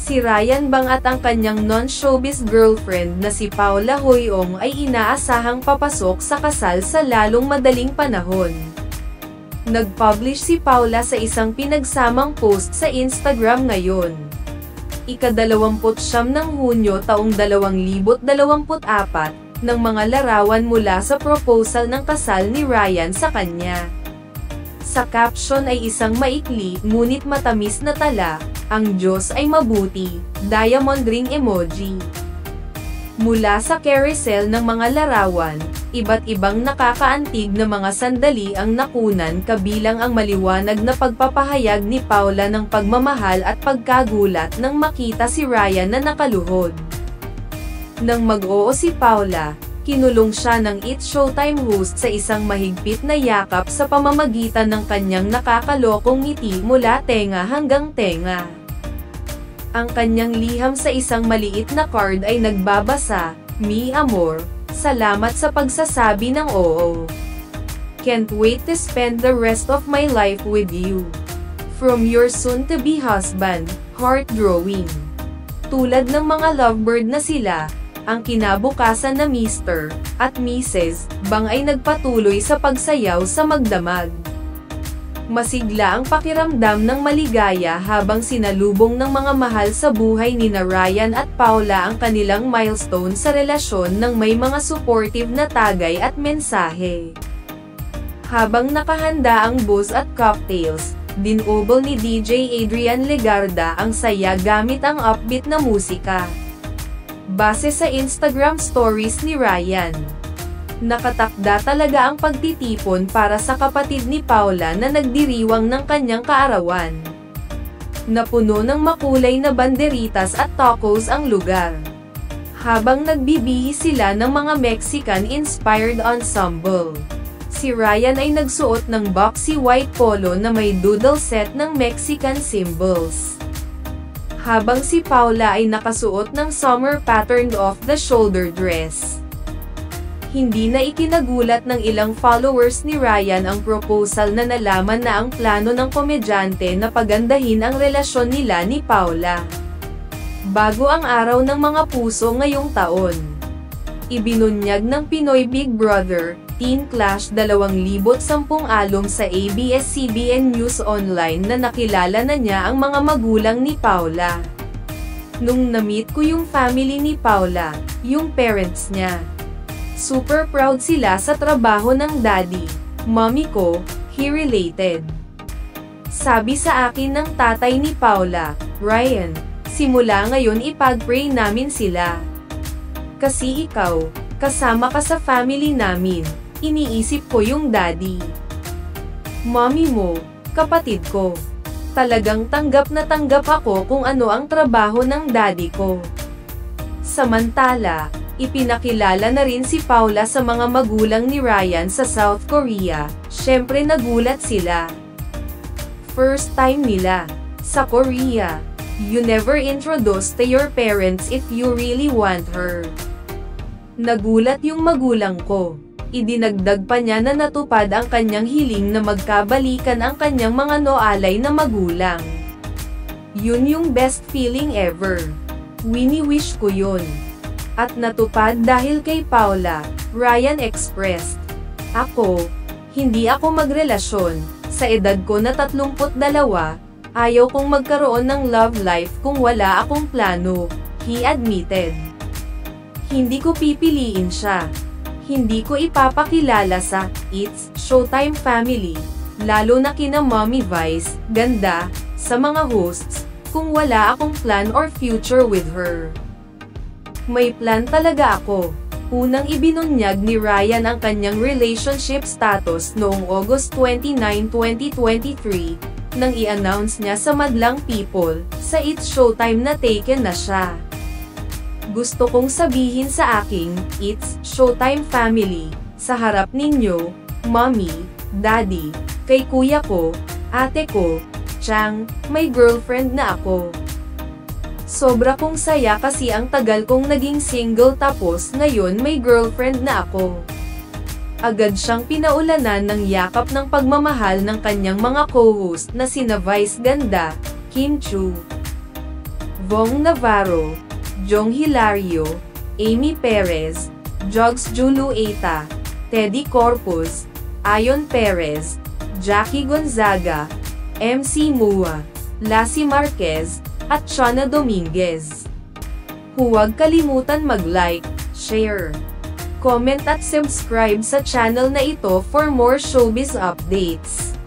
Si Ryan Bang at ang kanyang non-showbiz girlfriend na si Paula Hoyong ay inaasahang papasok sa kasal sa lalong madaling panahon. Nag-publish si Paula sa isang pinagsamang post sa Instagram ngayon. Ika-29 ng Hunyo taong 2024, ng mga larawan mula sa proposal ng kasal ni Ryan sa kanya. Sa caption ay isang maikli ngunit matamis na tala, "Ang Diyos ay mabuti," diamond ring emoji. Mula sa carousel ng mga larawan, iba't ibang nakakaantig na mga sandali ang nakunan kabilang ang maliwanag na pagpapahayag ni Paula ng pagmamahal at pagkagulat nang makita si Ryan na nakaluhod. Nang mag-oo si Paula, kinulong siya ng It's Showtime host sa isang mahigpit na yakap sa pamamagitan ng kanyang nakakalokong ngiti mula tenga hanggang tenga. Ang kanyang liham sa isang maliit na card ay nagbabasa, "Mi amor, salamat sa pagsasabi ng oo. Can't wait to spend the rest of my life with you. From your soon-to-be husband, heart-drawing." Tulad ng mga lovebird na sila, ang kinabukasan na Mr. at Mrs. Bang ay nagpatuloy sa pagsayaw sa magdamag. Masigla ang pakiramdam ng maligaya habang sinalubong ng mga mahal sa buhay nina Ryan at Paula ang kanilang milestone sa relasyon ng may mga supportive na tagay at mensahe. Habang nakahanda ang booze at cocktails, dinubol ni DJ Adrian Legarda ang saya gamit ang upbeat na musika. Base sa Instagram stories ni Ryan, nakatakda talaga ang pagtitipon para sa kapatid ni Paula na nagdiriwang ng kanyang kaarawan. Napuno ng makulay na banderitas at tacos ang lugar. Habang nagbibihis sila ng mga Mexican-inspired ensemble. Si Ryan ay nagsuot ng boxy white polo na may doodle set ng Mexican symbols. Habang si Paula ay nakasuot ng summer patterned off-the-shoulder dress. Hindi na ikinagulat ng ilang followers ni Ryan ang proposal na nalaman na ang plano ng komedyante na pagandahin ang relasyon nila ni Paula. Bago ang araw ng mga puso ngayong taon. Ibinunyag ng Pinoy Big Brother, Teen Clash 2010 alum sa ABS-CBN News Online na nakilala na niya ang mga magulang ni Paula. Nung na-meet ko yung family ni Paula, yung parents niya. Super proud sila sa trabaho ng daddy, mommy ko, he related. Sabi sa akin ng tatay ni Paula, "Ryan, simula ngayon ipag-pray namin sila. Kasi ikaw, kasama ka sa family namin, iniisip ko yung daddy. Mommy mo, kapatid ko. Talagang tanggap na tanggap ako kung ano ang trabaho ng daddy ko." Samantala, ipinakilala na rin si Paula sa mga magulang ni Ryan sa South Korea. Syempre nagulat sila. First time nila sa Korea. You never introduce to your parents if you really want her. Nagulat yung magulang ko. Idinagdag pa niya na natupad ang kanyang hiling na magkabalikan ang kanyang mga noalay na magulang. Yun yung best feeling ever. Wini-wish ko yun. At natupad dahil kay Paula, Ryan expressed. Ako, hindi ako magrelasyon. Sa edad ko na 32, ayaw kong magkaroon ng love life kung wala akong plano, he admitted. Hindi ko pipiliin siya. Hindi ko ipapakilala sa It's Showtime family, lalo na kina Mommy Vice, Ganda, sa mga hosts, kung wala akong plan or future with her. May plan talaga ako. Unang ibinunyag ni Ryan ang kanyang relationship status noong August 29, 2023, nang i-announce niya sa madlang people, sa It's Showtime na taken na siya. Gusto kong sabihin sa aking, It's Showtime family, sa harap ninyo, mommy, daddy, kay kuya ko, ate ko, Chang, may girlfriend na ako. Sobra kong saya kasi ang tagal kong naging single tapos ngayon may girlfriend na ako. Agad siyang pinaulanan ng yakap ng pagmamahal ng kanyang mga co-host na sina Vice Ganda, Kim Chu, Vong Navarro, Jong Hilario, Amy Perez, Jogs Julueta, Teddy Corpus, Ayon Perez, Jackie Gonzaga, MC Mua, Lassie Marquez, at Shana Dominguez. Huwag kalimutan mag-like, share, comment at subscribe sa channel na ito for more showbiz updates.